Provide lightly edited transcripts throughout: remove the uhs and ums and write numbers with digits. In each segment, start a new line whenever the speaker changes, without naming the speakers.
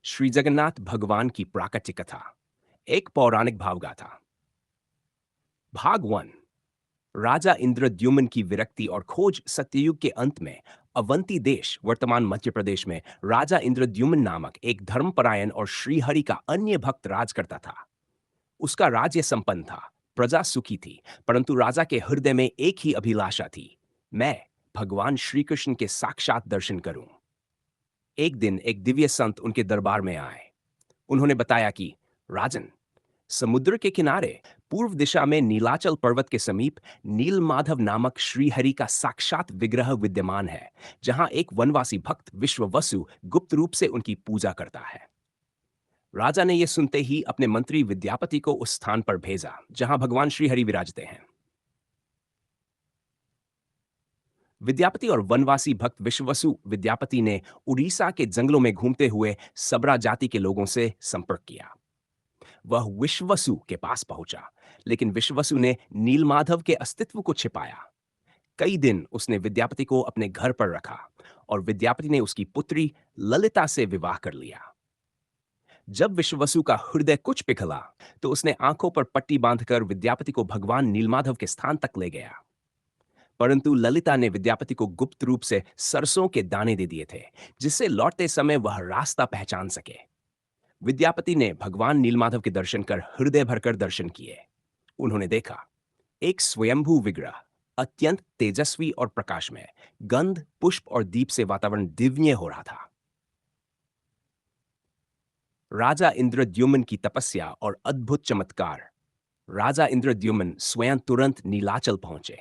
श्री जगन्नाथ भगवान की प्राकट्य कथा। एक पौराणिक भाव गाथा। भाग वन। राजा इंद्रद्युम्न की विरक्ति और खोज। सत्ययुग के अंत में अवंती देश वर्तमान मध्य प्रदेश में राजा इंद्रद्युम्न नामक एक धर्मपरायण और श्रीहरि का अन्य भक्त राज करता था। उसका राज्य संपन्न था, प्रजा सुखी थी, परंतु राजा के हृदय में एक ही अभिलाषा थी, मैं भगवान श्री कृष्ण के साक्षात दर्शन करूं। एक दिन एक दिव्य संत उनके दरबार में आए। उन्होंने बताया कि राजन, समुद्र के किनारे पूर्व दिशा में नीलाचल पर्वत के समीप नीलमाधव नामक श्रीहरि का साक्षात विग्रह विद्यमान है, जहां एक वनवासी भक्त विश्ववसु गुप्त रूप से उनकी पूजा करता है। राजा ने यह सुनते ही अपने मंत्री विद्यापति को उस स्थान पर भेजा जहां भगवान श्रीहरि विराजते हैं। विद्यापति और वनवासी भक्त विश्ववसु विद्यापति ने उड़ीसा के जंगलों में घूमते हुए सबरा जाति के लोगों से संपर्क किया। वह विश्ववसु के पास पहुंचा, लेकिन विश्ववसु ने नीलमाधव के अस्तित्व को छिपाया। कई दिन उसने विद्यापति को अपने घर पर रखा और विद्यापति ने उसकी पुत्री ललिता से विवाह कर लिया। जब विश्ववसु का हृदय कुछ पिघला, तो उसने आंखों पर पट्टी बांधकर विद्यापति को भगवान नीलमाधव के स्थान तक ले गया। परंतु ललिता ने विद्यापति को गुप्त रूप से सरसों के दाने दे दिए थे, जिससे लौटते समय वह रास्ता पहचान सके। विद्यापति ने भगवान नीलमाधव के दर्शन कर हृदय भरकर दर्शन किए। उन्होंने देखा, एक स्वयंभू विग्रह, अत्यंत तेजस्वी और प्रकाशमय, गंध, पुष्प और दीप से वातावरण दिव्य हो रहा था। राजा इंद्रद्युम्न की तपस्या और अद्भुत चमत्कार। राजा इंद्रद्युम्न स्वयं तुरंत नीलाचल पहुंचे,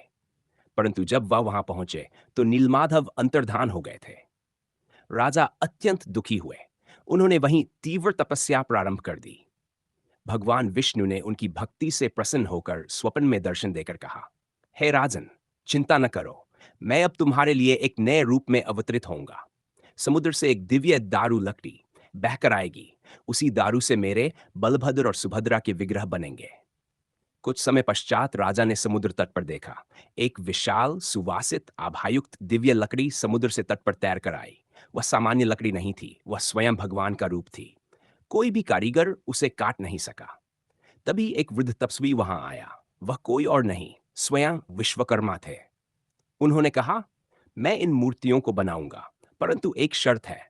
परंतु जब वह वहां पहुंचे तो नीलमाधव अंतर्धान हो गए थे। राजा अत्यंत दुखी हुए। उन्होंने वहीं तीव्र तपस्या प्रारंभ कर दी। भगवान विष्णु ने उनकी भक्ति से प्रसन्न होकर स्वप्न में दर्शन देकर कहा, हे राजन, चिंता न करो, मैं अब तुम्हारे लिए एक नए रूप में अवतरित होऊंगा। समुद्र से एक दिव्य दारू लकड़ी बहकर आएगी। उसी दारू से मेरे बलभद्र और सुभद्रा के विग्रह बनेंगे। कुछ समय पश्चात राजा ने समुद्र तट पर देखा। एक विशाल, सुवासित, आभायुक्त दिव्य लकड़ी समुद्र से तट पर तैर कर आई। वह सामान्य लकड़ी नहीं थी, वह स्वयं भगवान का रूप थी। कोई भी कारीगर उसे काट नहीं सका। तभी एक वृद्ध तपस्वी वहां आया। वह कोई और नहीं, स्वयं विश्वकर्मा थे। उन्होंने कहा, मैं इन मूर्तियों को बनाऊंगा, परंतु एक शर्त है,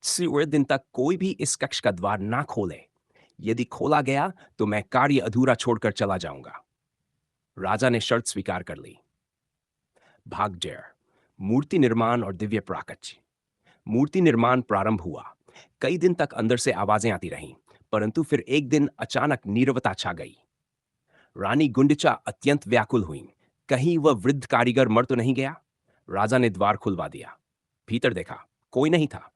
सूर्य दिन तक कोई भी इस कक्ष का द्वार ना खोले। यदि खोला गया तो मैं कार्य अधूरा छोड़कर चला जाऊंगा। राजा ने शर्त स्वीकार कर ली। भाग डेढ़। मूर्ति निर्माण और दिव्य प्राकट्य। मूर्ति निर्माण प्रारंभ हुआ। कई दिन तक अंदर से आवाजें आती रहीं, परंतु फिर एक दिन अचानक नीरवता छा गई। रानी गुंडिचा अत्यंत व्याकुल हुई। कहीं वह वृद्ध कारीगर मर तो नहीं गया? राजा ने द्वार खुलवा दिया। भीतर देखा, कोई नहीं था,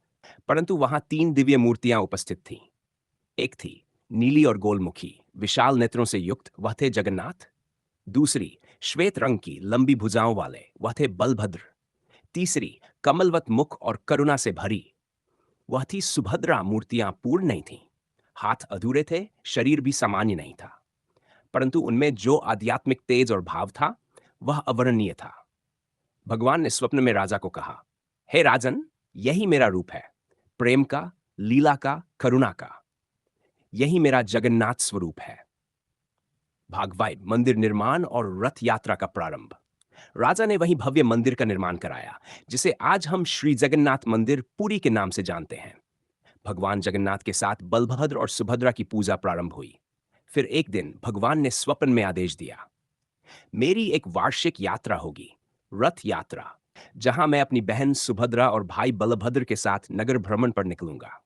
परंतु वहां तीन दिव्य मूर्तियां उपस्थित थीं। एक थी नीली और गोलमुखी, विशाल नेत्रों से युक्त, वह थे जगन्नाथ। दूसरी श्वेत रंग की लंबी भुजाओं वाले, वह थे बलभद्र। तीसरी कमलवत मुख और करुणा से भरी, वह थी सुभद्रा। मूर्तियां पूर्ण नहीं थीं, हाथ अधूरे थे, शरीर भी सामान्य नहीं था, परंतु उनमें जो आध्यात्मिक तेज और भाव था वह अवर्णनीय था। भगवान ने स्वप्न में राजा को कहा, हे राजन, यही मेरा रूप है, प्रेम का, लीला का, करुणा का। यही मेरा जगन्नाथ स्वरूप है। भाग 5। मंदिर निर्माण और रथ यात्रा का प्रारंभ। राजा ने वहीं भव्य मंदिर का निर्माण कराया, जिसे आज हम श्री जगन्नाथ मंदिर पुरी के नाम से जानते हैं। भगवान जगन्नाथ के साथ बलभद्र और सुभद्रा की पूजा प्रारंभ हुई। फिर एक दिन भगवान ने स्वप्न में आदेश दिया, मेरी एक वार्षिक यात्रा होगी, रथ यात्रा, जहां मैं अपनी बहन सुभद्रा और भाई बलभद्र के साथ नगर भ्रमण पर निकलूंगा।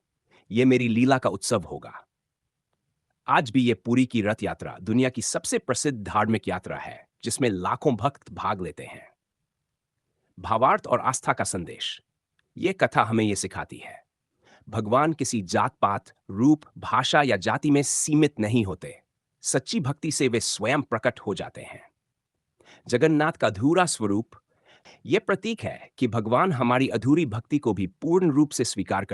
यह मेरी लीला का उत्सव होगा। आज भी यह पुरी की रथ यात्रा दुनिया की सबसे प्रसिद्ध धार्मिक यात्रा है, जिसमें लाखों भक्त भाग लेते हैं। भावार्थ और आस्था का संदेश। यह कथा हमें यह सिखाती है, भगवान किसी जात पात, रूप, भाषा या जाति में सीमित नहीं होते। सच्ची भक्ति से वे स्वयं प्रकट हो जाते हैं। जगन्नाथ का अधूरा स्वरूप यह प्रतीक है कि भगवान हमारी अधूरी भक्ति को भी पूर्ण रूप से स्वीकार करते हैं।